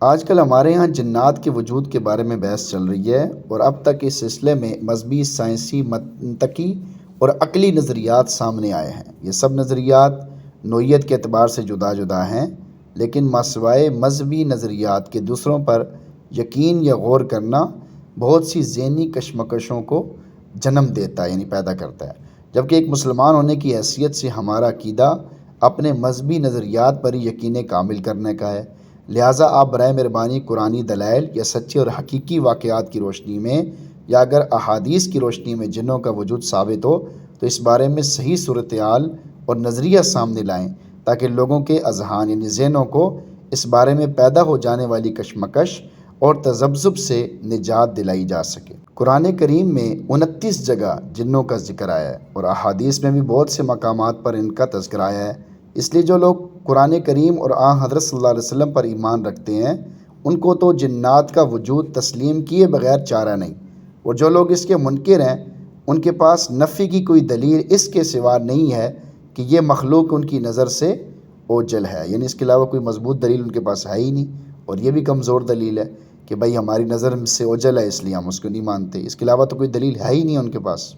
آج کل ہمارے ہاں جنات کے وجود کے بارے میں بحث چل رہی ہے، اور اب تک اس سلسلے میں مذہبی، سائنسی، منطقی اور عقلی نظریات سامنے آئے ہیں۔ یہ سب نظریات نوعیت کے اعتبار سے جدا جدا ہیں، لیکن ماسوائے مذہبی نظریات کے دوسروں پر یقین یا غور کرنا بہت سی ذہنی کشمکشوں کو جنم دیتا ہے، یعنی پیدا کرتا ہے۔ جبکہ ایک مسلمان ہونے کی حیثیت سے ہمارا عقیدہ اپنے مذہبی نظریات پر ہی یقین کامل کرنے کا ہے۔ لہٰذا آپ برائے مہربانی قرآنی دلائل یا سچے اور حقیقی واقعات کی روشنی میں، یا اگر احادیث کی روشنی میں جنوں کا وجود ثابت ہو تو اس بارے میں صحیح صورتحال اور نظریہ سامنے لائیں، تاکہ لوگوں کے اذہان یعنی ذہنوں کو اس بارے میں پیدا ہو جانے والی کشمکش اور تذبذب سے نجات دلائی جا سکے۔ قرآن کریم میں 29 جگہ جنوں کا ذکر آیا ہے، اور احادیث میں بھی بہت سے مقامات پر ان کا تذکرہ آیا ہے۔ اس لیے جو لوگ قرآن کریم اور حضرت صلی اللہ علیہ وسلم پر ایمان رکھتے ہیں، ان کو تو جنات کا وجود تسلیم کیے بغیر چارہ نہیں، اور جو لوگ اس کے منکر ہیں ان کے پاس نفی کی کوئی دلیل اس کے سوا نہیں ہے کہ یہ مخلوق ان کی نظر سے اوجل ہے، یعنی اس کے علاوہ کوئی مضبوط دلیل ان کے پاس ہے ہی نہیں، اور یہ بھی کمزور دلیل ہے کہ بھائی ہماری نظر سے اوجل ہے اس لیے ہم اس کو نہیں مانتے، اس کے علاوہ تو کوئی دلیل ہے ہی نہیں ان کے پاس۔